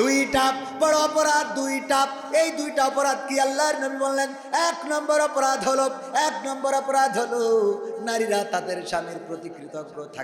দুইটা। বড় অপরাধ দুইটা। এই দুইটা অপরাধ কি? আল্লাহর নবী বললেন এক নম্বর অপরাধ হলো নারীরা তাদের স্বামীর প্রতি কৃতজ্ঞ থাকে।